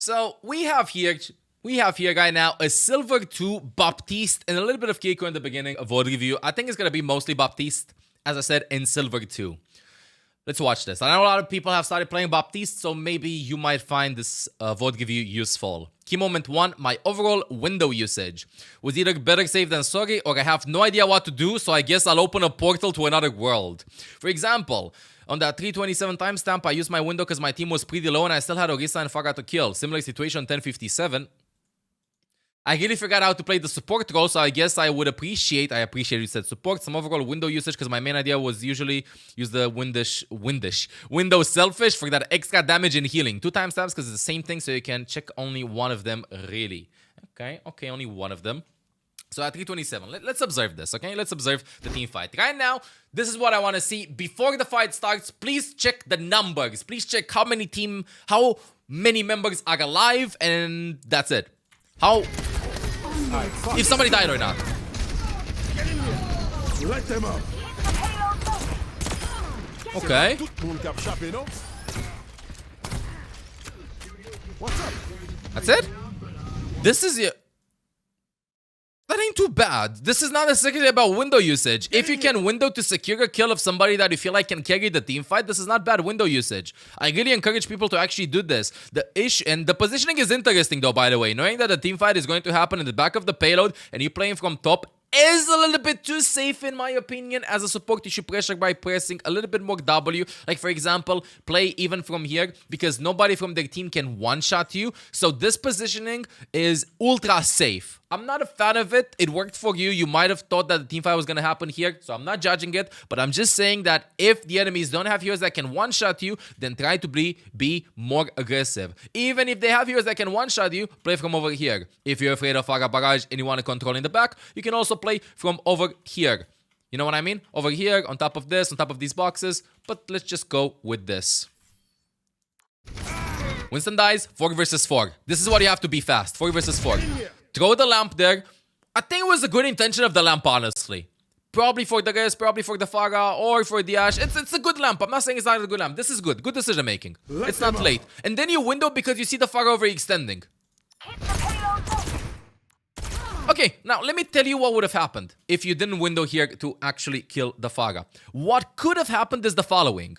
So we have here right now a silver 2 Baptiste and a little bit of Keiko in the beginning of VOD review. I think it's gonna be mostly Baptiste, as I said, in silver 2. Let's watch this. I know a lot of people have started playing Baptiste, so maybe you might find this VOD review useful. Key moment 1, my overall window usage was either better safe than sorry, or I have no idea what to do, so I guess I'll open a portal to another world. For example, on that 327 timestamp, I used my window because my team was pretty low and I still had Orisa and Farah to kill. Similar situation on 1057. I really forgot how to play the support role, so I guess I appreciate you said support, some overall window usage, because my main idea was usually use the window selfish for that extra damage and healing. 2 timestamps because it's the same thing, so you can check only one of them, really. Okay, only one of them. So at 327, let's observe this, okay? Let's observe the team fight. Right now, this is what I want to see. Before the fight starts, please check the numbers. Please check how many members are alive, and that's it. If somebody died or not. Light them up. Okay. What's up? That's it? This is it. That ain't too bad. This is not necessarily about window usage. If you can window to secure a kill of somebody that you feel like can carry the team fight, this is not bad window usage. I really encourage people to actually do this. And the positioning is interesting though, by the way. Knowing that the team fight is going to happen in the back of the payload and you playing from top is a little bit too safe in my opinion. As a support, you should pressure by pressing a little bit more W. Like for example, play even from here because nobody from their team can one-shot you. So this positioning is ultra safe. I'm not a fan of it. It worked for you. You might have thought that the team fight was going to happen here. So I'm not judging it. But I'm just saying that if the enemies don't have heroes that can one-shot you, then try to be more aggressive. Even if they have heroes that can one-shot you, play from over here. If you're afraid of Farah barrage and you want to control in the back, you can also play from over here. You know what I mean? Over here, on top of this, on top of these boxes. But let's just go with this. Winston dies, 4 versus 4. This is what you have to be fast. 4 versus 4. Throw the lamp there. I think it was a good intention of the lamp, honestly. Probably for the guys, probably for the Farah, or for the Ashe. It's a good lamp. I'm not saying it's not a good lamp. This is good. Good decision making. It's not late. And then you window because you see the Farah overextending. Okay, now let me tell you what would have happened if you didn't window here to actually kill the Farah. What could have happened is the following.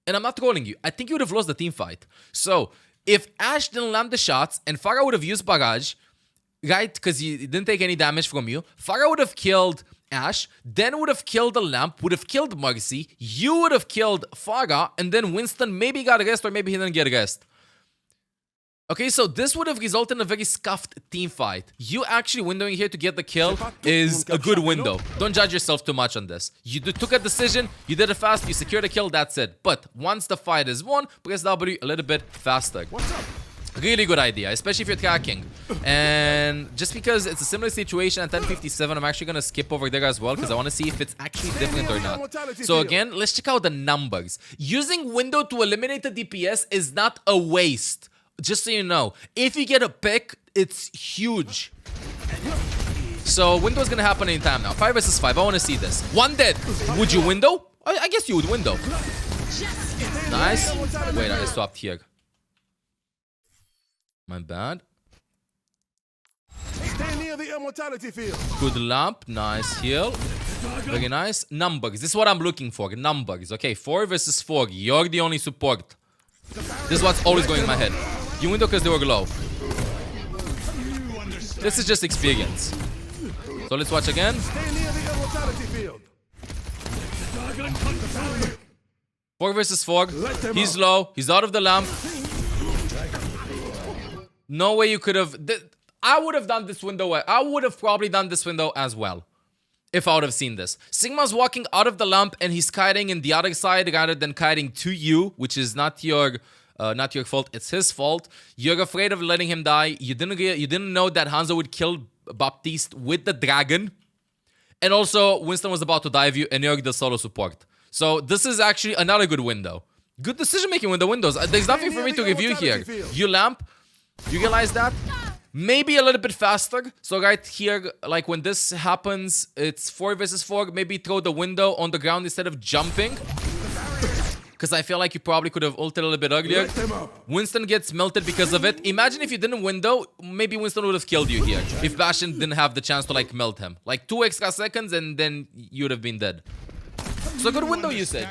And I'm not trolling you. I think you would have lost the team fight. So, if Ashe didn't land the shots and Farah would have used barrage, right, because he didn't take any damage from you, Farah would have killed Ashe, then would have killed the lamp, would have killed Mercy, you would have killed Farah, and then Winston maybe got a rest or maybe he didn't get a rest. Okay, so this would have resulted in a very scuffed team fight. You actually windowing here to get the kill is a good window. Don't judge yourself too much on this. You took a decision, you did it fast, you secured a kill, that's it. But once the fight is won, press W a little bit faster. Really good idea, especially if you're tracking. And just because it's a similar situation at 1057, I'm actually going to skip over there as well because I want to see if it's actually different or not. So again, let's check out the numbers. Using window to eliminate the DPS is not a waste. Just so you know, if you get a pick, it's huge. So window's gonna happen anytime now. 5 versus 5. I want to see this. 1 dead. Would you window? I guess you would window. Nice. Wait, I stopped here. My bad. Stay near the immortality field. Good lamp. Nice heal. Very nice. Numbers. This is what I'm looking for. Numbers. Okay, 4 versus 4. You're the only support. This is what's always going in my head. You window because they were low. This is just experience. So let's watch again. 4 versus 4. He's low. He's out of the lamp. No way you could have... I would have done this window. I would have probably done this window as well. If I would have seen this. Sigma's walking out of the lamp and he's kiting in the other side rather than kiting to you, which is not your fault. It's his fault. You're afraid of letting him die. You didn't know that Hanzo would kill Baptiste with the dragon. And also, Winston was about to dive you and you're the solo support. So this is actually another good window. Good decision making with the windows. There's nothing for me to review here. You lamp. You realize that? Maybe a little bit faster. So right here, like when this happens, it's 4 versus 4. Maybe throw the window on the ground instead of jumping. because I feel like you probably could have ulted a little bit earlier. Light them up. Winston gets melted because of it. Imagine if you didn't window, maybe Winston would have killed you here. If Bastion didn't have the chance to like melt him. Like 2 extra seconds and then you would have been dead. So good window usage.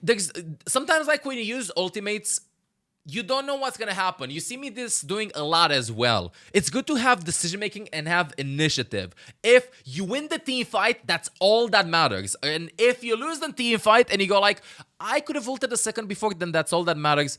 There's sometimes like when you use ultimates, you don't know what's gonna happen. You see me this doing a lot as well. It's good to have decision making and have initiative. If you win the team fight, that's all that matters. And if you lose the team fight and you go like, I could have ulted a second before, then that's all that matters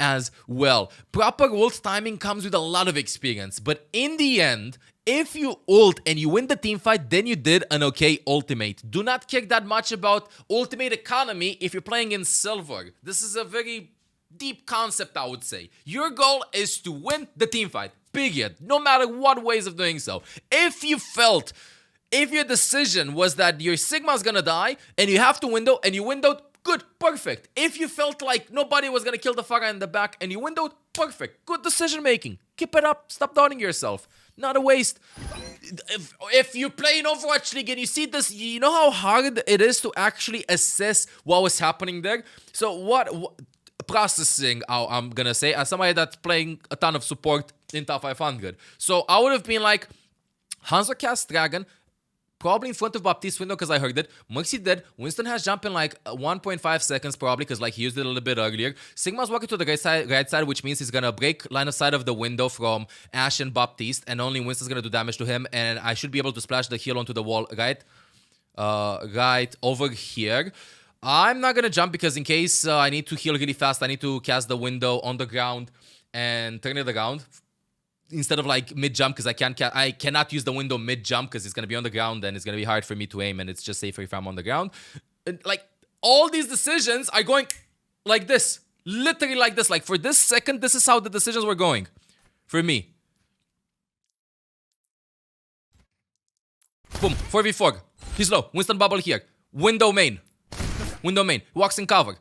as well. Proper ult timing comes with a lot of experience. But in the end, if you ult and you win the team fight, then you did an okay ultimate. Do not care that much about ultimate economy if you're playing in silver. This is a very deep concept, I would say. Your goal is to win the team fight, period. No matter what ways of doing so. If your decision was that your Sigma's gonna die and you have to window and you windowed, good, perfect. If you felt like nobody was gonna kill the Farah in the back and you windowed, perfect. Good decision making. Keep it up. Stop doubting yourself. Not a waste. If you play in Overwatch League and you see this, you know how hard it is to actually assess what was happening there? So what processing, I'm gonna say, as somebody that's playing a ton of support in top 500. So I would have been like, Hanzo cast Dragon, probably in front of Baptiste window because I heard it. Mercy dead. Winston has jumped in like 1.5 seconds probably because like he used it a little bit earlier. Sigma's walking to the right side, which means he's gonna break line of sight of the window from Ash and Baptiste, and only Winston's gonna do damage to him, and I should be able to splash the heal onto the wall right over here. I'm not gonna jump because in case I need to heal really fast, I need to cast the window on the ground and turn it around instead of like mid-jump, because I cannot use the window mid-jump because it's gonna be on the ground and it's gonna be hard for me to aim, and it's just safer if I'm on the ground. And, like, all these decisions are going like this, literally like this. Like for this second, this is how the decisions were going for me. Boom, 4v4. He's low. Winston bubble here. Window main. Window main. Walks in cover.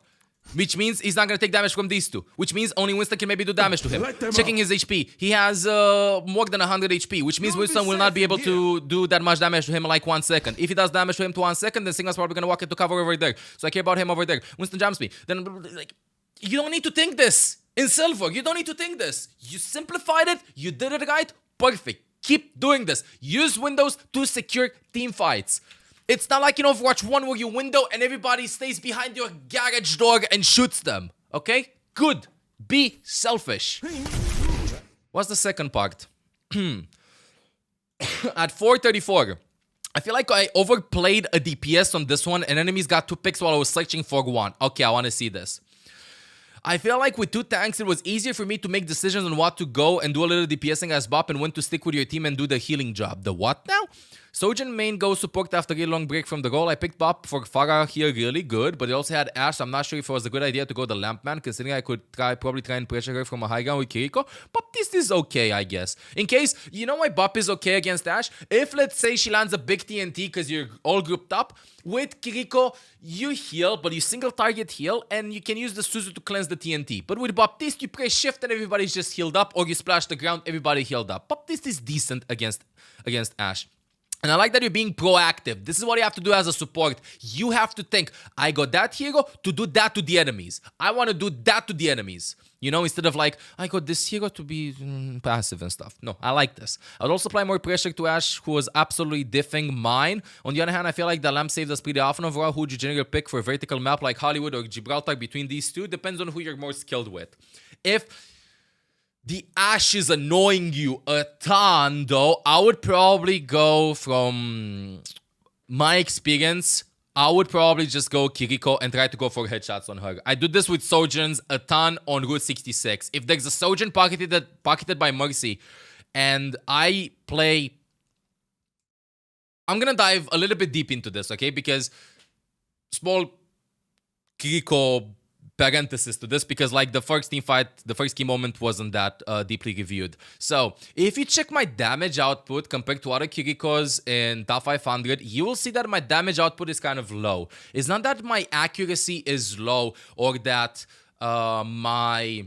Which means he's not going to take damage from these two. Which means only Winston can maybe do damage to him. Checking his HP. He has more than 100 HP. Which means Winston will not be able to do that much damage to him in like 1 second. If he does damage to him to 1 second, then Sigma's probably going to walk into cover over there. So I care about him over there. Winston jumps me. Then, like, you don't need to think this. In silver, you don't need to think this. You simplified it. You did it right. Perfect. Keep doing this. Use windows to secure team fights. It's not like in Overwatch 1 where you window and everybody stays behind your garage door and shoots them. Okay? Good. Be selfish. What's the second part? At 434, I feel like I overplayed a DPS on this one and enemies got 2 picks while I was searching for 1. Okay, I want to see this. I feel like with 2 tanks, it was easier for me to make decisions on what to go and do a little DPSing as Bop and when to stick with your team and do the healing job. The what now? Sojourn main goes support after a really long break from the goal. I picked Bop for Farah here really good, but he also had Ash, so I'm not sure if it was a good idea to go the Lamp Man, considering I could probably try and pressure her from a high ground with Kiriko. Baptiste is okay, I guess. In case, you know why Bop is okay against Ash? If, let's say, she lands a big TNT because you're all grouped up, with Kiriko, you heal, but you single target heal, and you can use the Suzu to cleanse the TNT. But with Baptiste, you press shift and everybody's just healed up, or you splash the ground, everybody healed up. Baptiste is decent against Ash. And I like that you're being proactive. This is what you have to do as a support. You have to think, I got that hero to do that to the enemies. I want to do that to the enemies. You know, instead of like, I got this hero to be passive and stuff. No, I like this. I would also apply more pressure to Ash, who was absolutely diffing mine. On the other hand, I feel like the lamp saves us pretty often overall. Who would you generally pick for a vertical map like Hollywood or Gibraltar between these two? Depends on who you're more skilled with. If the Ash is annoying you a ton, though, I would probably go from my experience. I would probably just go Kiriko and try to go for headshots on her. I do this with Sojourns a ton on Route 66. If there's a Sojourn pocketed by Mercy, and I play... I'm gonna dive a little bit deep into this, okay? Because small Kiriko parenthesis to this, because like the first team fight, the first key moment wasn't that deeply reviewed. So if you check my damage output compared to other Kirikos in top 500, you will see that my damage output is kind of low. It's not that my accuracy is low or that my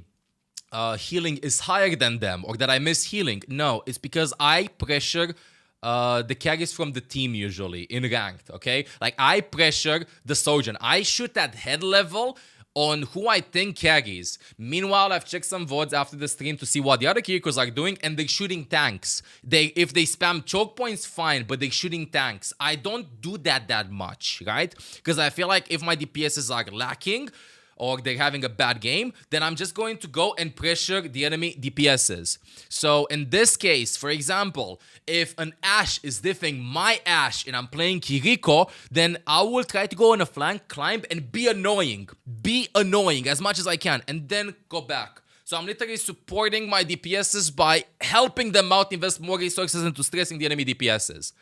healing is higher than them or that I miss healing. No, it's because I pressure the carries from the team usually in ranked, okay? Like I pressure the Sojourn. I shoot at head level on who I think carries. Meanwhile, I've checked some VODs after the stream to see what the other Kirikos are doing, and they're shooting tanks. If they spam choke points, fine, but they're shooting tanks. I don't do that much, right? Because I feel like if my DPSs are lacking, or they're having a bad game, then I'm just going to go and pressure the enemy DPSs. So in this case, for example, if an Ashe is diffing my Ashe and I'm playing Kiriko, then I will try to go on a flank, climb, and be annoying. Be annoying as much as I can, and then go back. So I'm literally supporting my DPSs by helping them out, invest more resources into stressing the enemy DPSs.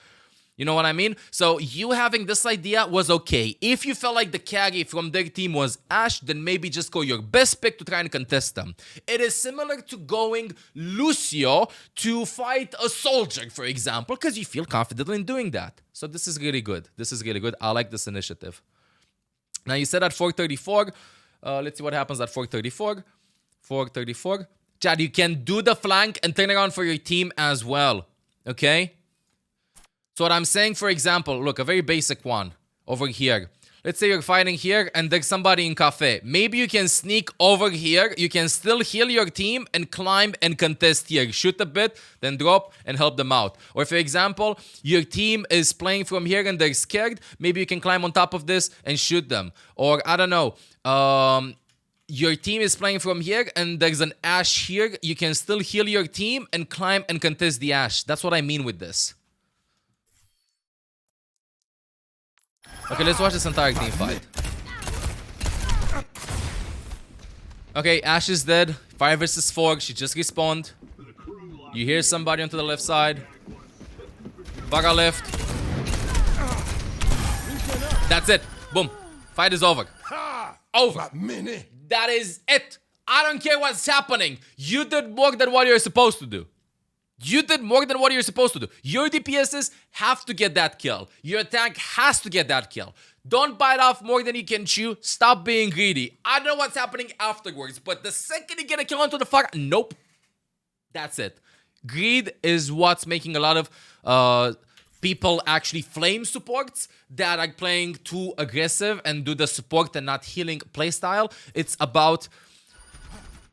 You know what I mean? So you having this idea was okay. If you felt like the carry from their team was Ashe, then maybe just go your best pick to try and contest them. It is similar to going Lucio to fight a soldier, for example, because you feel confident in doing that. So this is really good. This is really good. I like this initiative. Now you said at 434. Let's see what happens at 434. 434. Chad, you can do the flank and turn around for your team as well. Okay? So what I'm saying, for example, look, a very basic one over here. Let's say you're fighting here and there's somebody in cafe. Maybe you can sneak over here. You can still heal your team and climb and contest here. Shoot a bit, then drop and help them out. Or for example, your team is playing from here and they're scared. Maybe you can climb on top of this and shoot them. Or I don't know. Your team is playing from here and there's an Ashe here. You can still heal your team and climb and contest the Ashe. That's what I mean with this. Okay, let's watch this entire team fight. Okay, Ashe is dead. 5 versus 4. She just respawned. You hear somebody onto the left side. Vaga left. That's it. Boom. Fight is over. Over. That is it. I don't care what's happening. You did more than what you're supposed to do. You did more than what you're supposed to do. Your DPSs have to get that kill. Your tank has to get that kill. Don't bite off more than you can chew. Stop being greedy. I don't know what's happening afterwards, but the second you get a kill onto the fire, nope. That's it. Greed is what's making a lot of people actually flame supports that are playing too aggressive and do the support and not healing playstyle. It's about,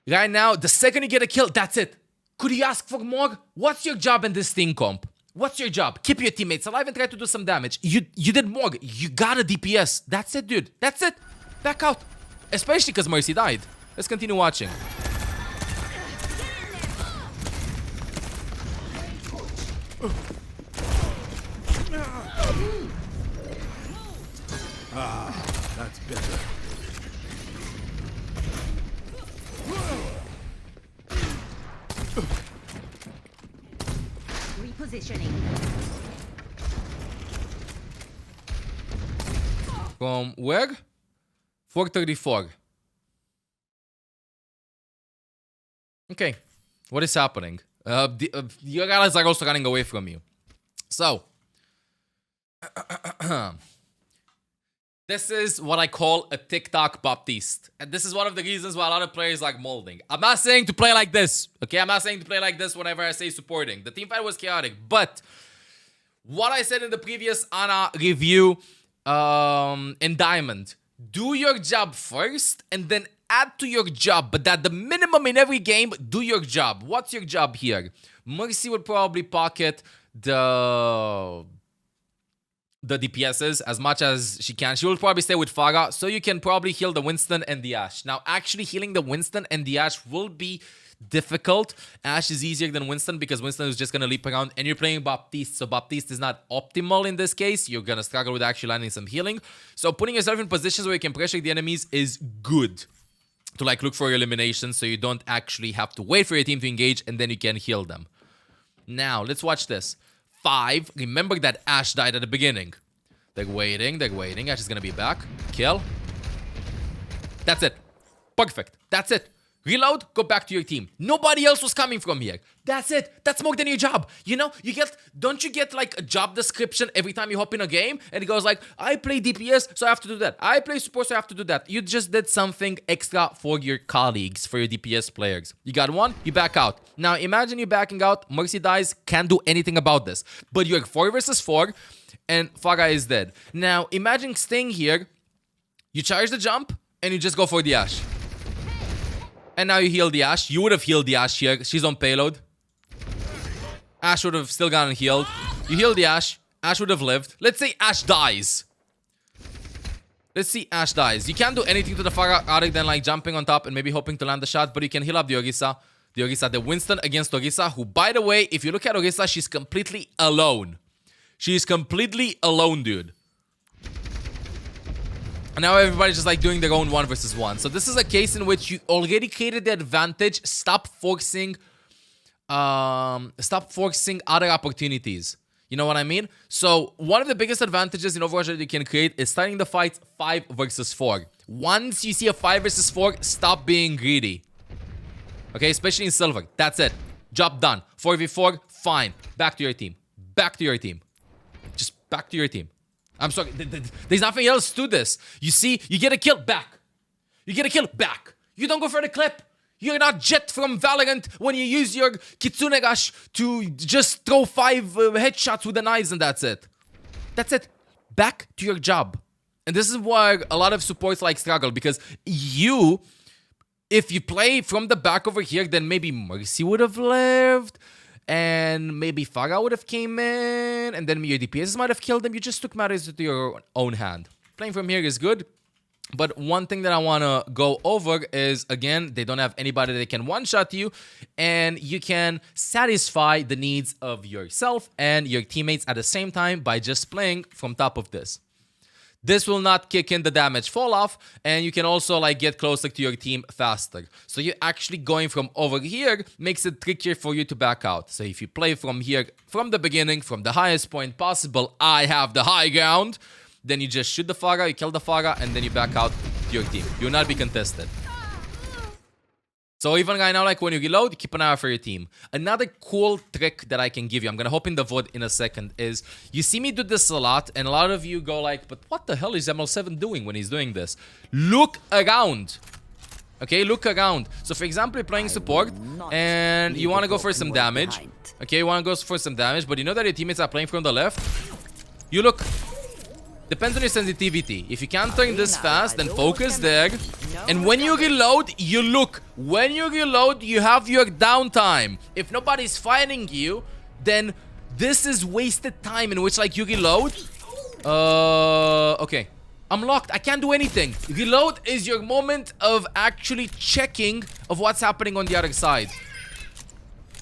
right now, the second you get a kill, that's it. Could you ask for more? What's your job in this team comp? What's your job? Keep your teammates alive and try to do some damage. You did more. You got a DPS. That's it, dude. That's it. Back out. Especially because Mercy died. Let's continue watching. That's better. Repositioning. From where? 434. Okay. What is happening? Your guys are also running away from you. So. This is what I call a TikTok Baptiste. And this is one of the reasons why a lot of players like molding. I'm not saying to play like this. Okay, I'm not saying to play like this whenever I say supporting. The teamfight was chaotic. But what I said in the previous Ana review in Diamond. Do your job first and then add to your job. But at the minimum in every game, do your job. What's your job here? Mercy would probably pocket the DPSs as much as she can. She will probably stay with Farah, so you can probably heal the Winston and the Ashe. Now, actually healing the Winston and the Ashe will be difficult. Ashe is easier than Winston because Winston is just going to leap around and you're playing Baptiste. So Baptiste is not optimal in this case. You're going to struggle with actually landing some healing. So putting yourself in positions where you can pressure the enemies is good to like look for your elimination so you don't actually have to wait for your team to engage and then you can heal them. Now, let's watch this. 5. Remember that Ashe died at the beginning. They're waiting. Ashe is going to be back. Kill. That's it. Perfect. That's it. Reload, go back to your team. Nobody else was coming from here. That's it. That's more than your job. You know, don't you get like a job description every time you hop in a game? And it goes like, I play DPS, so I have to do that. I play support, so I have to do that. You just did something extra for your colleagues, for your DPS players. You got one, you back out. Now, imagine you backing out, Mercy dies, can't do anything about this. But you're 4 versus 4, and Farah is dead. Now, imagine staying here, you charge the jump, and you just go for the Ashe. And now you heal the Ashe. You would have healed the Ashe here. She's on payload. Ashe would have still gotten healed. You heal the Ashe. Ashe would have lived. Let's say Ashe dies. Let's see Ashe dies. You can't do anything to the Pharah other than like jumping on top and maybe hoping to land the shot, but you can heal up the Orisa. The Winston against Orisa, who, by the way, if you look at Orisa, she's completely alone. She's completely alone, dude. And now everybody's just like doing their own 1 versus 1. So this is a case in which you already created the advantage. Stop forcing other opportunities. You know what I mean? So one of the biggest advantages in Overwatch that you can create is starting the fight 5 versus 4. Once you see a 5 versus 4, stop being greedy. Okay, especially in Silver. That's it. Job done. 4v4, fine. Back to your team. Back to your team. Just back to your team. I'm sorry. There's nothing else to this. You see, you get a kill, back. You get a kill, back. You don't go for the clip. You're not Jet from Valorant when you use your Kitsune Gash to just throw 5 headshots with the knives and that's it. That's it. Back to your job. And this is why a lot of supports like struggle, because if you play from the back over here, then maybe Mercy would have lived. And maybe Pharah would have came in, and then your DPS might have killed them. You just took matters into your own hand. Playing from here is good, but one thing that I want to go over is, again, they don't have anybody that can one-shot you, and you can satisfy the needs of yourself and your teammates at the same time by just playing from top of this. This will not kick in the damage fall off, and you can also like get closer to your team faster. So you're actually going from over here makes it trickier for you to back out. So if you play from here, from the beginning, from the highest point possible, I have the high ground, then you just shoot the Pharah, you kill the Pharah, and then you back out to your team. You will not be contested. So even right now, like when you reload, keep an eye out for your team. Another cool trick that I can give you, I'm gonna hop in the VOD in a second, is you see me do this a lot, and a lot of you go like, but what the hell is mL7 doing when he's doing this? Look around. Okay, look around. So for example, you're playing support, and you wanna go for some damage. Okay, you wanna go for some damage, but you know that your teammates are playing from the left. You look. Depends on your sensitivity. If you can't turn this fast, then focus there. And when you reload, you look. When you reload, you have your downtime. If nobody's fighting you, then this is wasted time in which like you reload. Okay. I'm locked. I can't do anything. Reload is your moment of actually checking of what's happening on the other side.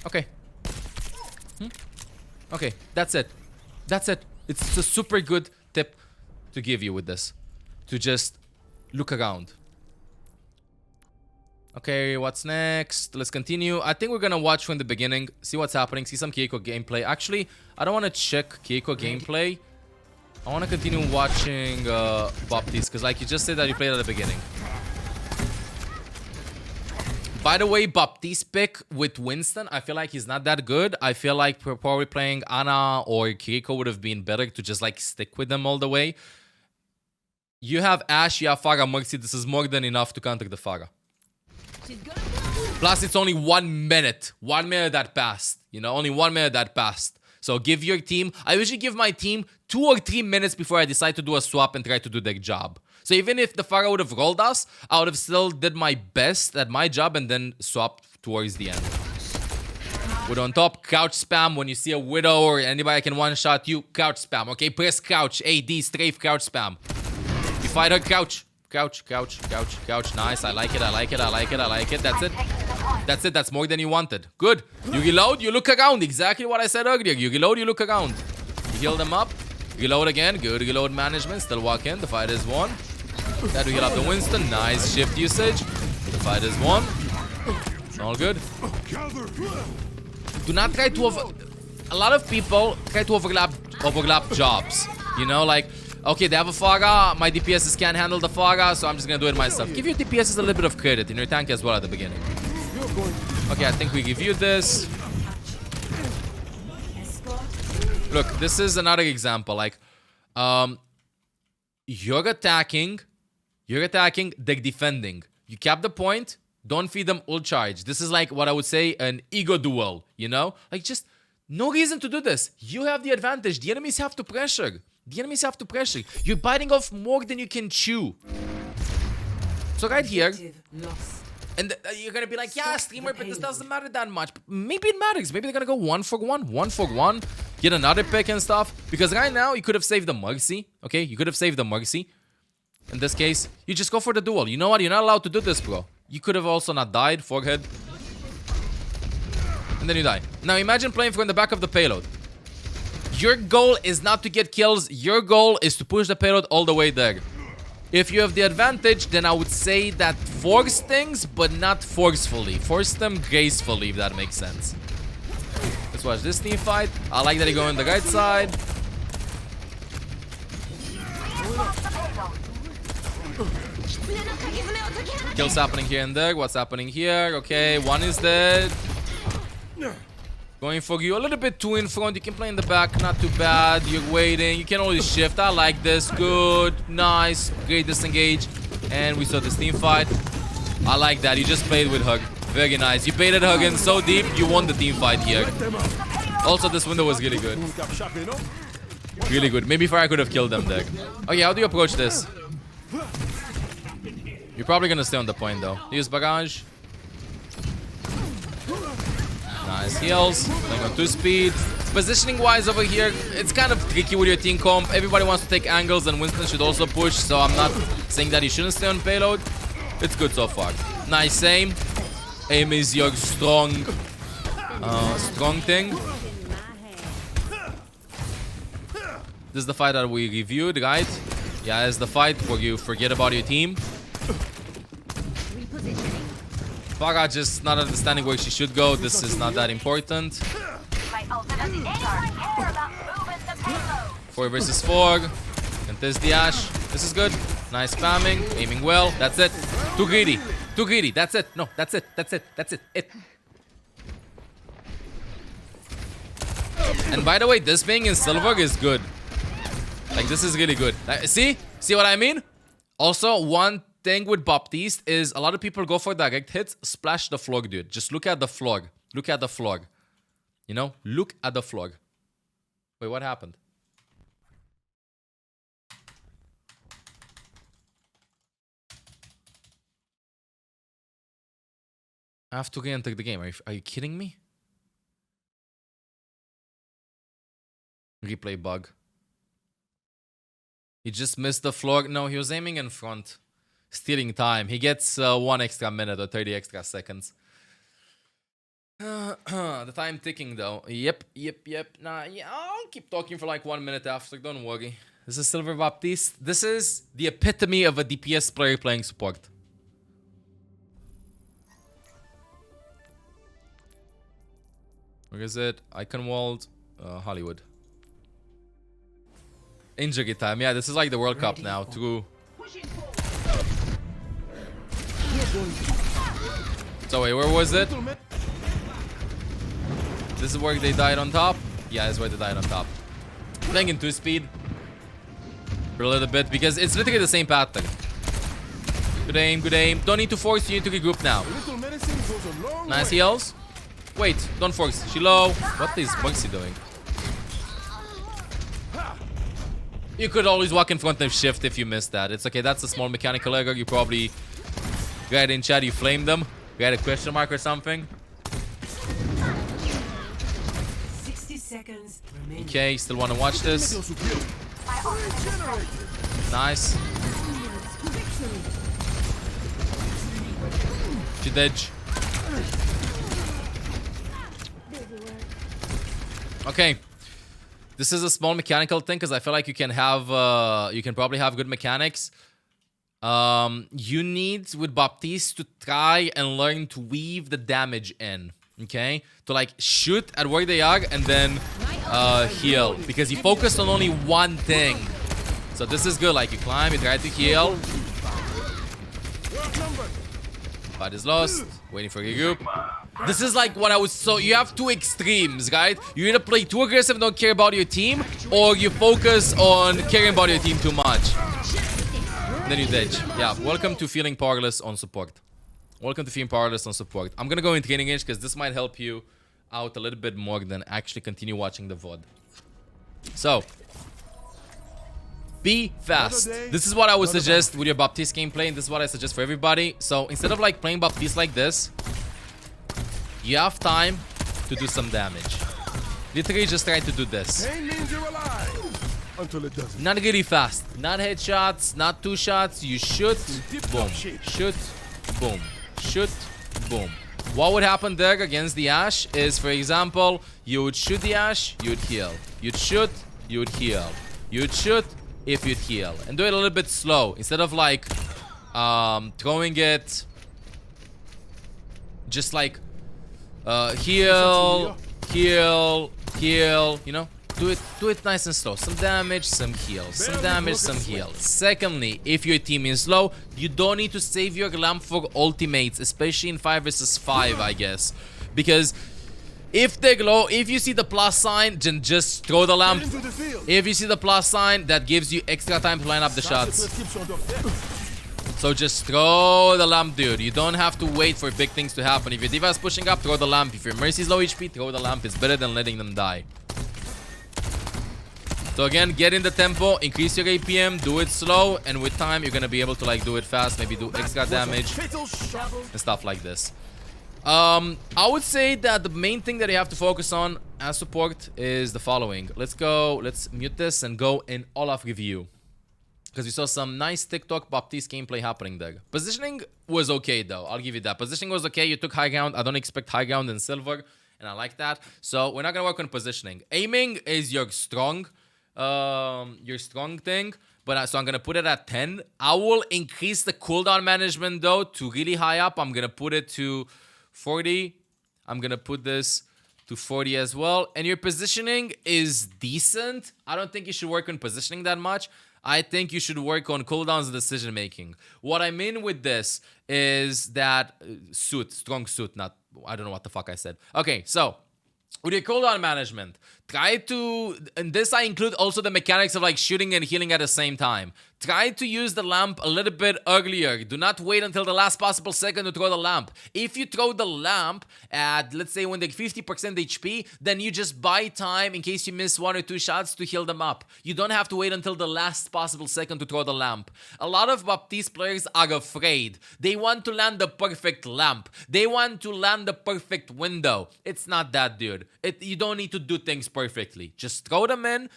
Okay. Okay, that's it. That's it. It's a super good tip to give you with this, to just look around. Okay, what's next? Let's continue. I think we're gonna watch from the beginning, see what's happening, see some Keiko gameplay. Actually, I don't want to check Keiko gameplay. I want to continue watching Baptiste, because like you just said that you played at the beginning. By the way, Baptiste pick with Winston, I feel like he's not that good. I feel like probably playing Ana or Keiko would have been better to just like stick with them all the way. You have Ashe, you have Pharah, Mercy. This is more than enough to counter the Pharah. Plus, it's only 1 minute. 1 minute that passed. You know, only 1 minute that passed. So give your team... I usually give my team 2 or 3 minutes before I decide to do a swap and try to do their job. So even if the Pharah would have rolled us, I would have still did my best at my job and then swapped towards the end. With on top, crouch spam. When you see a Widow or anybody can one-shot you, crouch spam. Okay, press crouch. AD, strafe, crouch spam. You fight her, crouch. Crouch, crouch, crouch, crouch. Nice. I like it, I like it, I like it, I like it. That's it. That's it. That's more than you wanted. Good. You reload, you look around. Exactly what I said earlier. You reload, you look around. You heal them up. Reload again. Good reload management. Still walk in. The fight is won. Try to heal up the Winston. Nice shift usage. The fight is won. All good. Do not try to a lot of people try to overlap jobs. You know, like, okay, they have a Pharah. My DPSs can't handle the Pharah, so I'm just gonna do it myself. Give your DPSs a little bit of credit in your tank as well at the beginning. Okay, I think we reviewed this. Look, this is another example. Like, you're attacking, they're defending. You cap the point, don't feed them ult charge. This is like what I would say an ego duel, you know? Like, just no reason to do this. You have the advantage. The enemies have to pressure. The enemies have to pressure. You're biting off more than you can chew. So right here, Objective lost. and you're gonna be like, yeah, Stop streamer, the but this payload. doesn't matter that much. But maybe it matters. Maybe they're gonna go 1 for 1, 1 for 1, get another pick and stuff. Because right now, you could have saved the Mercy, okay? You could have saved the Mercy. In this case, you just go for the duel. You know what? You're not allowed to do this, bro. You could have also not died, forehead. And then you die. Now imagine playing from the back of the payload. Your goal is not to get kills. Your goal is to push the payload all the way there. If you have the advantage, then I would say that force things, but not forcefully. Force them gracefully, if that makes sense. Let's watch this team fight. I like that he go on the right side. Kills happening here and there. What's happening here? Okay, one is dead. Going for you a little bit too in front. You can play in the back, not too bad. You're waiting. You can always shift. I like this. Good, nice, great disengage. And we saw this team fight. I like that. You just played with Hug. Very nice. You baited Hug in so deep, you won the team fight here. Also, this window was really good. Really good. Maybe Fire could have killed them there. Okay, how do you approach this? You're probably gonna stay on the point though. Use barrage. Nice heals. Playing on 2 speed. Positioning wise over here, it's kind of tricky with your team comp. Everybody wants to take angles and Winston should also push. So I'm not saying that he shouldn't stay on payload. It's good so far. Nice aim. Aim is your strong thing. This is the fight that we reviewed, right? Yeah, it's the fight where you forget about your team. Farah just not understanding where she should go. This is not that important. 4 versus 4. Contest the Ash. This is good. Nice spamming. Aiming well. That's it. Too greedy. Too greedy. That's it. No, that's it. That's it. That's it. And by the way, this being in silver is good. Like, this is really good. See? See what I mean? Also, one thing with Baptiste is a lot of people go for direct hits. Splash the floor, dude. Just look at the floor. Look at the floor. You know? Look at the floor. Wait, what happened? I have to re-enter the game. Are you kidding me? Replay bug. He just missed the floor. No, he was aiming in front. Stealing time. He gets 1 extra minute or 30 extra seconds. The time ticking though. Yep. Nah, yeah, I'll keep talking for like 1 minute after. Don't worry. This is Silver Baptiste. This is the epitome of a DPS player playing support. Where is it? Iconwald, Hollywood. Injury time. Yeah, this is like the World Cup now. True. So wait, where was it? This is where they died on top? Yeah, this is where they died on top. Playing in 2 speed. For a little bit, because it's literally the same pattern. Good aim, good aim. Don't need to force, you need to regroup now. Nice heals. Wait, don't force. She low. What is Bugsy doing? You could always walk in front of shift if you missed that. It's okay, that's a small mechanical error. You probably got in chat, you flamed them. You had a question mark or something. 60 seconds remaining. Okay, still want to watch this. Nice. She dead. Okay. This is a small mechanical thing because I feel like you can have, you can probably have good mechanics. You need with Baptiste to try and learn to weave the damage in, okay? To like shoot at where they are and then heal, because you focus on only one thing. So this is good. Like you climb, you try to heal. Fight is lost. Waiting for your group. This is like what I was. So you have 2 extremes, right? You either play too aggressive and don't care about your team, or you focus on caring about your team too much. And then you ditch. Yeah, welcome to feeling powerless on support. Welcome to feeling powerless on support. I'm gonna go in training range because this might help you out a little bit more than actually continue watching the VOD. So, be fast. This is what I would suggest with your Baptiste gameplay, and this is what I suggest for everybody. So instead of like playing Baptiste like this, you have time to do some damage. Literally just try to do this. Pain means you're alive until it doesn't. Not really fast. Not headshots, not 2 shots. You shoot, boom. Shoot, boom. Shoot, boom. What would happen there against the Ashe is, for example, you would shoot the Ashe, you'd heal. You'd shoot, you'd heal. You'd shoot if you'd heal. And do it a little bit slow. Instead of like throwing it just like heal, heal, heal, you know? Do it nice and slow. Some damage, some heal. Some damage, some heal. Secondly, if your team is low, you don't need to save your lamp for ultimates, especially in 5 versus 5, I guess. Because if they're low, if you see the plus sign, then just throw the lamp. If you see the plus sign, that gives you extra time to line up the shots. So just throw the lamp, dude. You don't have to wait for big things to happen. If your D.Va is pushing up, throw the lamp. If your Mercy is low HP, throw the lamp. It's better than letting them die. So again, get in the tempo, increase your APM, do it slow, and with time, you're gonna be able to like do it fast, maybe do extra damage and stuff like this. I would say that the main thing that you have to focus on as support is the following. Let's mute this and go in Olaf review. Because we saw some nice TikTok Baptiste gameplay happening there. Positioning was okay though, I'll give you that. Positioning was okay, you took high ground. I don't expect high ground in silver, and I like that. So we're not gonna work on positioning. Aiming is your strong thing. But so I'm gonna put it at 10. I will increase the cooldown management though to really high up. I'm gonna put it to 40. I'm gonna put this to 40 as well. And your positioning is decent. I don't think you should work on positioning that much. I think you should work on cooldowns and decision making. What I mean with this is that strong suit, not, I don't know what the fuck I said. Okay, so with your cooldown management, try to, and this I include also the mechanics of like shooting and healing at the same time. Try to use the lamp a little bit earlier. Do not wait until the last possible second to throw the lamp. If you throw the lamp at, let's say, when they're 50% HP, then you just buy time in case you miss 1 or 2 shots to heal them up. You don't have to wait until the last possible second to throw the lamp. A lot of Baptiste players are afraid. They want to land the perfect lamp. They want to land the perfect window. It's not that, dude. You don't need to do things perfectly. Just throw them in,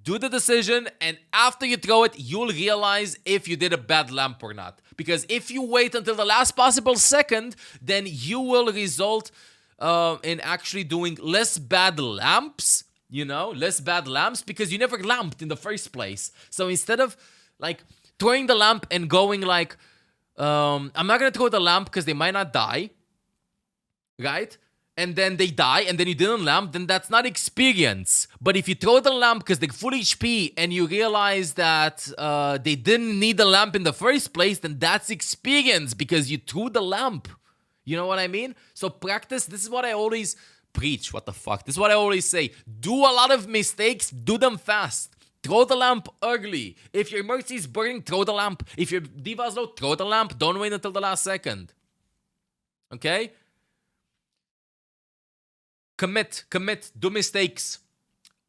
do the decision, and after you throw it, you'll realize if you did a bad lamp or not. Because if you wait until the last possible second, then you will result in actually doing less bad lamps, you know, less bad lamps, because you never lamped in the first place. So instead of like throwing the lamp and going like, I'm not gonna throw the lamp because they might not die, right? And then they die, and then you didn't lamp, then that's not experience. But if you throw the lamp because they're full HP and you realize that they didn't need the lamp in the first place, then that's experience because you threw the lamp. You know what I mean? So practice. This is what I always preach. What the fuck? This is what I always say. Do a lot of mistakes. Do them fast. Throw the lamp early. If your Mercy is burning, throw the lamp. If your D.Va is low, throw the lamp. Don't wait until the last second. Okay? Commit, do mistakes.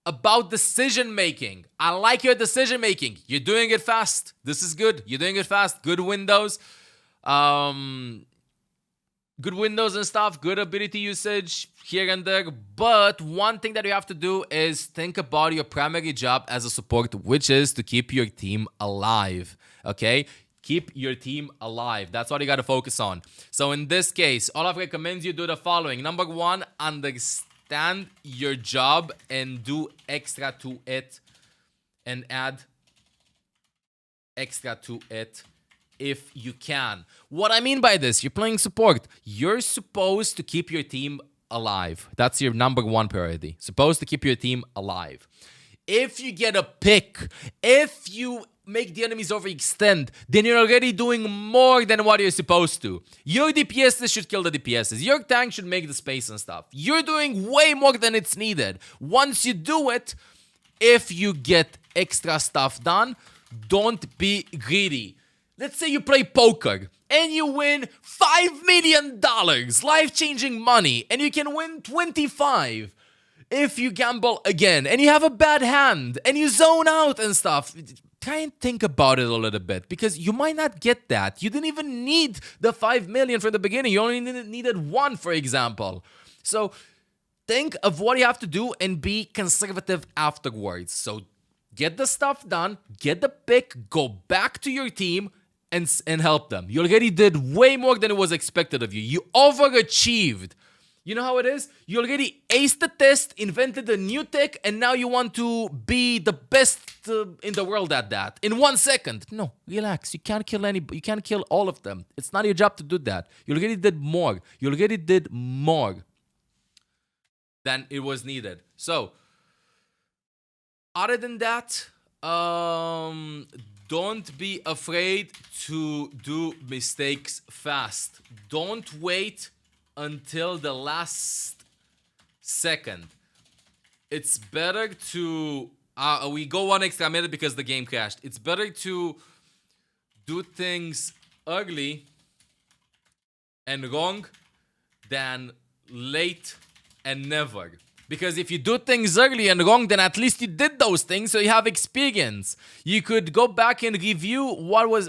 About decision making. I like your decision making. You're doing it fast. This is good. You're doing it fast. Good windows. Good windows and stuff. Good ability usage here and there. But one thing that you have to do is think about your primary job as a support, which is to keep your team alive. Okay? Keep your team alive. That's what you got to focus on. So in this case, Olaf recommends you do the following. Number 1, understand your job and do extra to it. And add extra to it if you can. What I mean by this, you're playing support. You're supposed to keep your team alive. That's your number 1 priority. Supposed to keep your team alive. If you get a pick, if you make the enemies overextend, then you're already doing more than what you're supposed to. Your DPSs should kill the DPSs. Your tank should make the space and stuff. You're doing way more than it's needed. Once you do it, if you get extra stuff done, don't be greedy. Let's say you play poker and you win $5 million, life-changing money, and you can win 25. If you gamble again and you have a bad hand and you zone out and stuff, try and think about it a little bit, because you might not get that. You didn't even need the 5 million from the beginning. You only needed 1, for example. So think of what you have to do and be conservative afterwards. So get the stuff done, get the pick, go back to your team, and help them. You already did way more than it was expected of you. You overachieved. You know how it is? You already aced the test, invented a new tech, and now you want to be the best in the world at that in 1 second. No, relax. You can't kill all of them. It's not your job to do that. You already did more. You already did more than it was needed. So, other than that, don't be afraid to do mistakes fast. Don't wait until the last second. It's better to... we go 1 extra minute because the game crashed. It's better to do things early and wrong than late and never. Because if you do things early and wrong, then at least you did those things, so you have experience. You could go back and review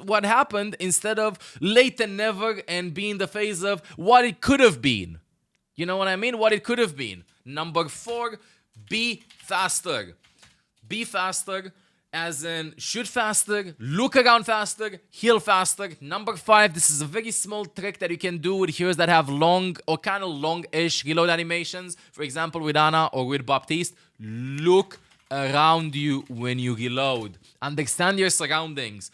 what happened instead of late and never and be in the phase of what it could have been. You know what I mean? What it could have been. Number 4, be faster. Be faster, as in shoot faster, look around faster, heal faster. Number 5, this is a very small trick that you can do with heroes that have long or kind of long-ish reload animations. For example, with Ana or with Baptiste, look around you when you reload. Understand your surroundings.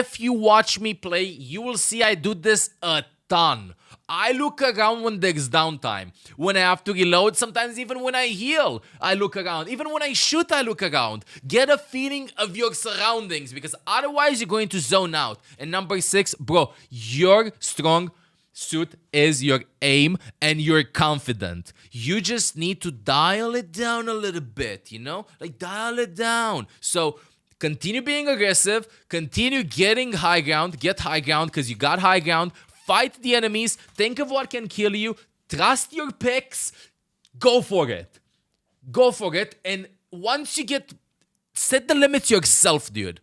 If you watch me play, you will see I do this a ton. I look around when there's downtime. When I have to reload, sometimes even when I heal, I look around. Even when I shoot, I look around. Get a feeling of your surroundings, because otherwise you're going to zone out. And number 6, bro, your strong suit is your aim and you're confident. You just need to dial it down a little bit, you know? Like, dial it down. So continue being aggressive. Continue getting high ground. Get high ground because you got high ground. Fight the enemies. Think of what can kill you. Trust your picks. Go for it. Go for it. And once you set the limits yourself, dude.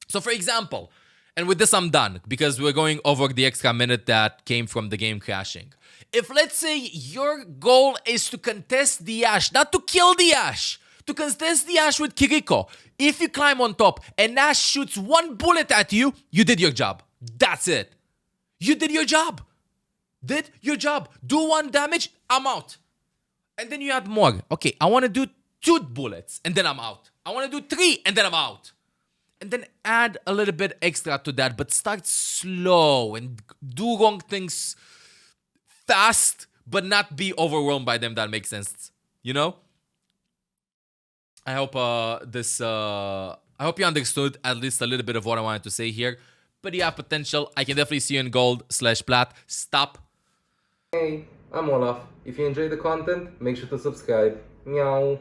So for example, and with this I'm done because we're going over the extra minute that came from the game crashing. If let's say your goal is to contest the Ashe, not to kill the Ashe, to contest the Ashe with Kiriko. If you climb on top and Ashe shoots 1 bullet at you, you did your job. That's it. You did your job. Did your job. Do 1 damage, I'm out. And then you add more. Okay, I want to do 2 bullets, and then I'm out. I want to do 3, and then I'm out. And then add a little bit extra to that, but start slow and do wrong things fast, but not be overwhelmed by them. That makes sense. You know? I hope I hope you understood at least a little bit of what I wanted to say here. But you have potential. I can definitely see you in gold/plat. Stop. Hey, I'm Olaf. If you enjoy the content, make sure to subscribe. Meow.